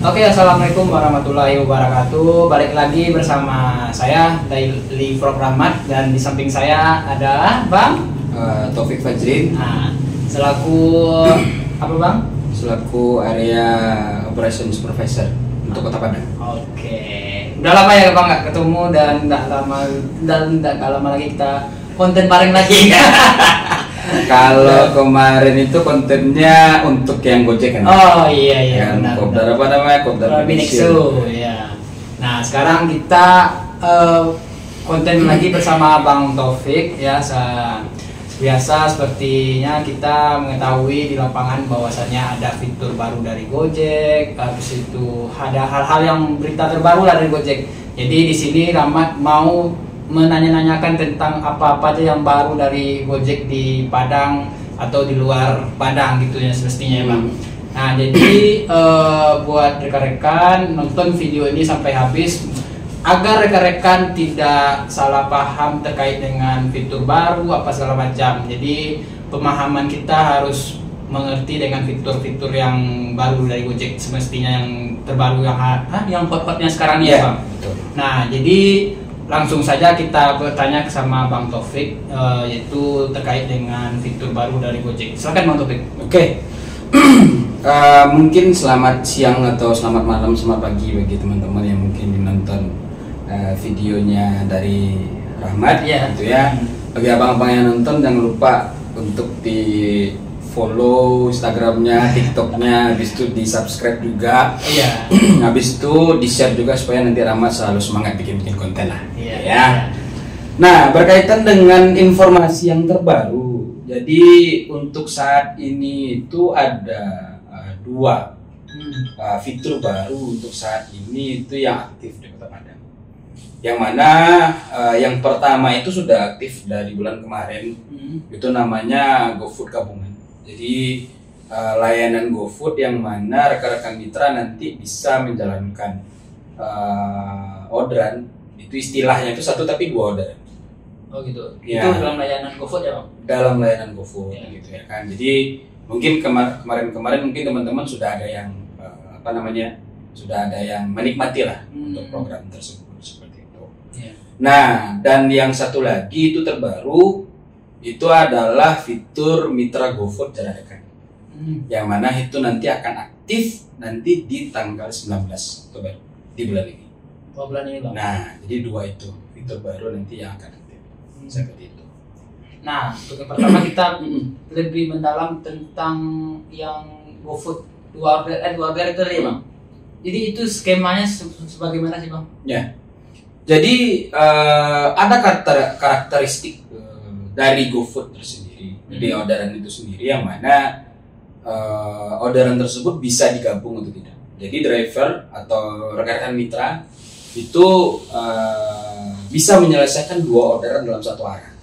Oke, assalamualaikum warahmatullahi wabarakatuh. Balik lagi bersama saya Daily Vlog Rahmat, dan di samping saya ada Bang Taufik Fajrin. Nah, selaku apa Bang? Selaku Area Operations Supervisor untuk Kota Padang. Oke, udah lama ya Bang nggak ketemu, dan nggak lama lagi kita konten bareng lagi. Kalau kemarin itu kontennya untuk yang Gojek kan? Oh iya Yang benar. Kopdar apa namanya? Kopdar Binexu ya. Nah sekarang kita konten lagi bersama Bang Taufik ya. Biasa sepertinya kita mengetahui di lapangan bahwasannya ada fitur baru dari Gojek, habis itu ada hal-hal yang berita terbaru lah dari Gojek. Jadi di sini Rahmat mau menanya-nanyakan tentang apa-apa aja yang baru dari Gojek di Padang atau di luar Padang gitu ya semestinya Bang. Nah jadi buat rekan-rekan nonton video ini sampai habis agar rekan-rekan tidak salah paham terkait dengan fitur baru apa segala macam. Jadi pemahaman kita harus mengerti dengan fitur-fitur yang baru dari Gojek semestinya, yang terbaru, yang hot-hotnya sekarang nih ya Bang. Betul. Nah jadi langsung saja kita bertanya sama Bang Taufik, yaitu terkait dengan fitur baru dari Gojek. Silakan Bang Taufik. Oke. Mungkin selamat siang atau selamat malam, selamat pagi bagi teman-teman yang mungkin menonton videonya dari Rahmat, gitu ya. Bagi abang-abang yang nonton jangan lupa untuk di follow Instagramnya, TikToknya, habis itu di subscribe juga. Iya. Habis itu di share juga supaya nanti Rahmat selalu semangat bikin konten lah. Iya. Ya. Nah, berkaitan dengan informasi yang terbaru, jadi untuk saat ini itu ada dua fitur baru untuk saat ini itu yang aktif di Kota Padang. Yang mana yang pertama itu sudah aktif dari bulan kemarin, itu namanya GoFood Gabungan. Jadi layanan GoFood yang mana rekan-rekan mitra nanti bisa menjalankan orderan, itu istilahnya itu satu tapi dua orderan. Oh gitu. Ya. Itu dalam layanan GoFood ya Bang? Dalam layanan GoFood Ya. gitu ya kan. Jadi mungkin kemarin mungkin teman-teman sudah ada yang sudah ada yang menikmati lah untuk program tersebut seperti itu. Ya. Nah, dan yang satu lagi itu terbaru itu adalah fitur Mitra GoFood jarak dekat. Yang mana itu nanti akan aktif nanti di tanggal 19 Oktober di bulan ini. Oh, bulan ini Bang. Nah, jadi dua itu fitur baru nanti yang akan aktif. Seperti itu. Nah, untuk yang pertama kita lebih mendalam tentang yang GoFood dua order itu ya Bang. Jadi itu skemanya sebagaimana sih Bang? Ya. Jadi ada karakteristik dari GoFood tersendiri, dari orderan itu sendiri, yang mana orderan tersebut bisa digabung atau tidak. Jadi driver atau rekan-rekan mitra itu bisa menyelesaikan dua orderan dalam satu arah,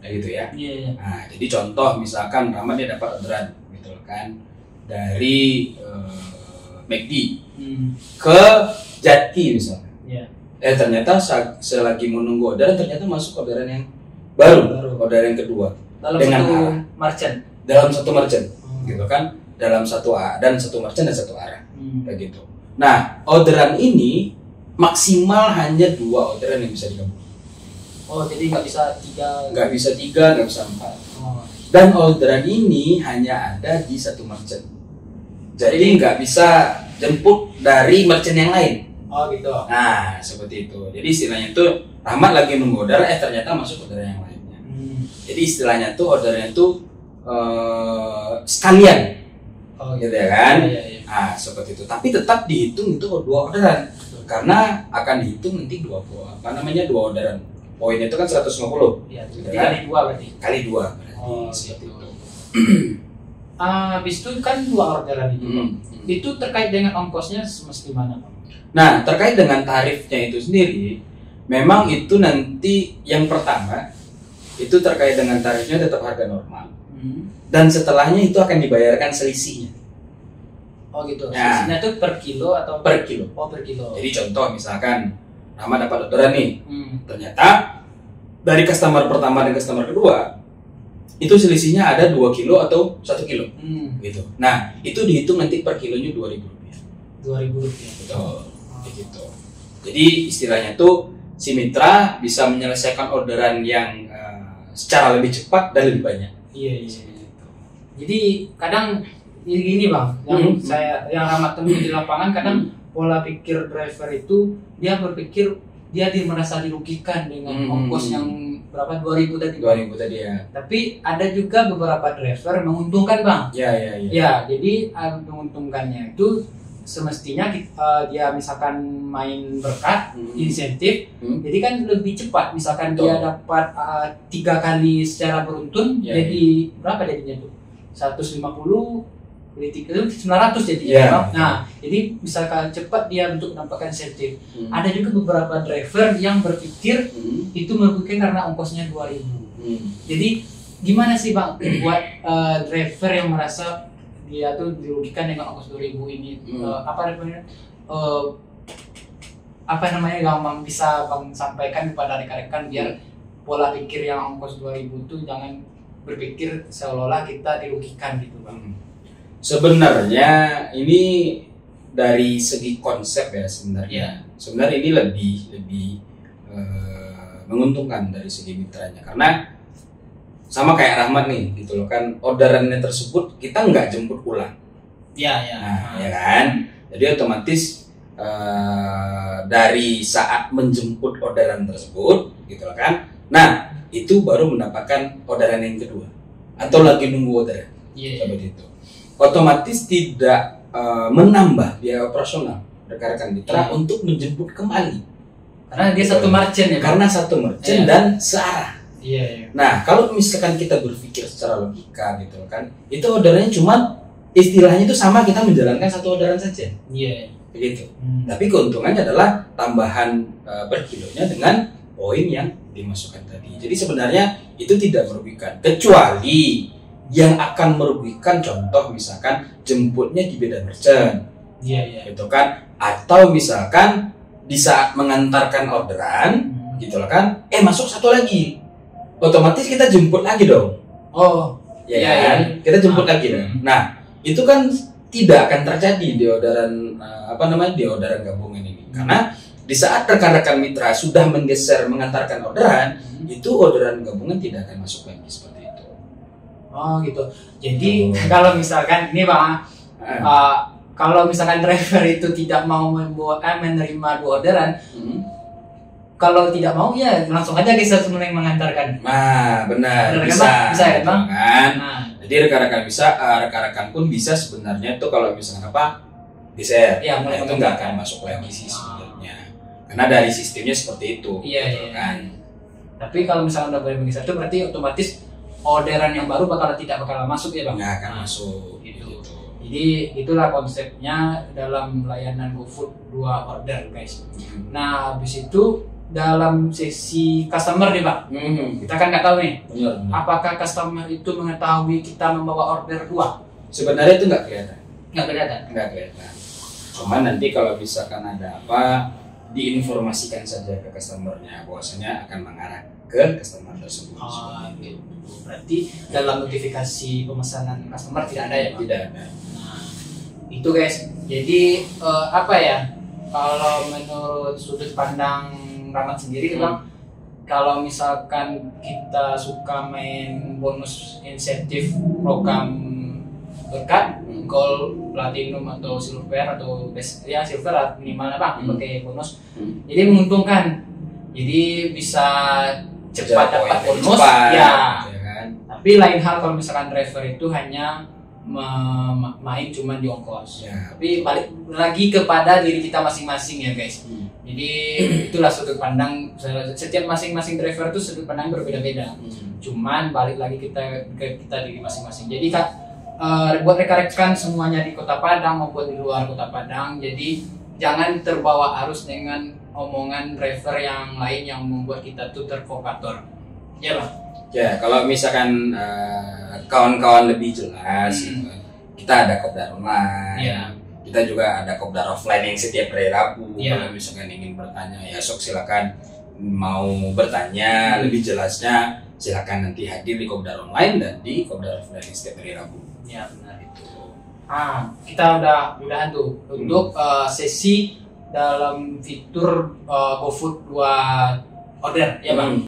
kayak gitu ya. Iya. Nah, jadi contoh misalkan Rahmat dia dapat orderan, gitu kan, dari McD ke Jati misalnya. Iya. Ternyata selagi menunggu orderan ternyata masuk orderan yang baru. Orderan yang kedua Dalam dengan satu arah merchant. dalam satu merchant, gitu kan, dalam satu merchant dan satu arah, kayak gitu. Nah, orderan ini maksimal hanya dua orderan yang bisa digabung. Oh, jadi nggak bisa tiga. Nggak bisa tiga, nggak bisa empat. Oh. Dan orderan ini hanya ada di satu merchant. Jadi nggak bisa jemput dari merchant yang lain. Oh gitu. Nah, seperti itu. Jadi istilahnya itu Rahmat lagi nunggu orderan, ternyata masuk orderan yang lainnya. Jadi istilahnya tuh ordernya tuh sekalian. Oh Gitu ya kan? Iya. Nah, seperti itu. Tapi tetap dihitung itu dua orderan. Karena akan dihitung nanti dua orderan. Poinnya itu kan 150. Iya. Gitu Jadi kan? kali dua berarti. Kali dua berarti. Oh, seperti gitu. itu. Habis itu kan dua orderan itu. Bang. Itu terkait dengan ongkosnya semesti mana Bang? Nah, terkait dengan tarifnya itu sendiri, memang itu nanti yang pertama itu terkait dengan tarifnya tetap harga normal. Dan setelahnya itu akan dibayarkan selisihnya. Oh gitu. Ya. Selisihnya itu per kilo atau Per kilo. Oh, per kilo. Jadi contoh misalkan Rahmat dapat orderan nih, ternyata dari customer pertama dan customer kedua itu selisihnya ada 2 kilo atau 1 kilo gitu. Nah, itu dihitung nanti per kilonya Rp2.000. Rp2.000. Betul, gitu. Jadi istilahnya tuh si mitra bisa menyelesaikan orderan yang secara lebih cepat dan lebih banyak. Iya. Jadi kadang gini bang, yang Rahmat temui di lapangan kadang pola pikir driver itu dia berpikir dia merasa dirugikan dengan ongkos yang berapa 2.000 tadi. 2.000 tadi ya. Tapi ada juga beberapa driver menguntungkan bang. Ya. Ya, jadi menguntungkannya itu semestinya dia misalkan main berkat insentif, jadi kan lebih cepat. Misalkan dia dapat 3 kali secara beruntun, jadi berapa jadinya tuh? 150 kali 3 900 jadinya. Nah, jadi misalkan cepat dia untuk mendapatkan insentif. Ada juga beberapa driver yang berpikir itu merugikan karena ongkosnya 2.000. Jadi gimana sih bang buat driver yang merasa dia tuh dirugikan dengan ongkos 2.000 ini? Apa namanya yang bisa bang sampaikan kepada rekan-rekan biar pola pikir yang ongkos 2.000 itu jangan berpikir seolah-olah kita dirugikan gitu bang. Sebenarnya ini dari segi konsep ya sebenarnya. Sebenarnya ini lebih menguntungkan dari segi mitranya, karena sama kayak Rahmat nih gitu loh kan, orderannya tersebut kita nggak jemput ulang. Nah, ya kan. Jadi otomatis dari saat menjemput orderan tersebut gitu loh kan. Nah, itu baru mendapatkan orderan yang kedua atau lagi nunggu orderan. Seperti itu. Otomatis tidak menambah biaya operasional rekan-rekan mitra untuk menjemput kembali. Karena dia satu merchant ya. Karena satu merchant dan searah. Iya. Nah, kalau misalkan kita berpikir secara logika gitu kan, itu orderannya cuma istilahnya itu sama kita menjalankan satu orderan saja. Iya. Begitu. Tapi keuntungannya adalah tambahan per kilonya dengan poin yang dimasukkan tadi. Jadi sebenarnya itu tidak merugikan, kecuali yang akan merugikan contoh misalkan jemputnya di beda merchant. Iya. Gitu kan? Atau misalkan di saat mengantarkan orderan gitu loh kan, masuk satu lagi. Otomatis kita jemput lagi dong. Kan? Kita jemput lagi dong. Nah, itu kan tidak akan terjadi di orderan di orderan gabungan ini. Karena di saat rekan-rekan mitra sudah menggeser mengantarkan orderan, itu orderan gabungan tidak akan masuk lagi seperti itu. Oh gitu. Jadi kalau misalkan ini bang, kalau misalkan driver itu tidak mau menerima 2 orderan, kalau tidak mau ya langsung aja geser semua yang mengantarkan. Nah, benar. Bisa ya bang? Nah. Jadi rekan-rekan pun bisa sebenarnya tuh kalau misalnya geser. Ya, mulai itu nggak akan masuk lagi sih sebenarnya. Karena dari sistemnya seperti itu. Iya. Kan. Tapi kalau misalnya udah boleh bergeser itu berarti otomatis orderan yang baru tidak bakal masuk ya bang? Nggak akan masuk. Gitu. Jadi itulah konsepnya dalam layanan GoFood 2 order guys. Nah habis itu dalam sesi customer nih Pak, kita kan nggak tahu nih, apakah customer itu mengetahui kita membawa order 2? Sebenarnya itu nggak kelihatan. Nggak kelihatan. Cuman nanti kalau misalkan ada apa, diinformasikan saja ke customernya, bahwasanya akan mengarah ke customer tersebut. Gitu. Berarti dalam notifikasi pemesanan customer tidak ada ya Pak? Tidak ada. Nah, itu guys. Jadi kalau menurut sudut pandang Rahmat sendiri bang, kalau misalkan kita suka main bonus insentif program berkat gold, platinum atau silver atau silver minimalnya bang pakai bonus, jadi menguntungkan, jadi bisa cepat dapat bonus ya kan? Tapi lain hal kalau misalkan driver itu hanya main cuma di ongkos tapi balik lagi kepada diri kita masing-masing ya guys. Jadi itulah sudut pandang setiap masing-masing driver itu sudut pandang berbeda-beda. Cuman balik lagi kita diri masing-masing. Jadi buat rekan-rekan semuanya di Kota Padang maupun di luar Kota Padang, jadi jangan terbawa arus dengan omongan driver yang lain yang membuat kita tuh terprovokator. Ya Bang? Ya, kalau misalkan kawan-kawan lebih jelas, kita ada kopdar online. Kita juga ada kopdar offline yang setiap hari Rabu. Kalau misalkan ingin bertanya ya sok silakan, mau bertanya lebih jelasnya silakan nanti hadir di kopdar online dan di kopdar offline setiap hari Rabu. Ya benar itu. Kita udahan tuh untuk sesi dalam fitur GoFood 2 order ya Bang.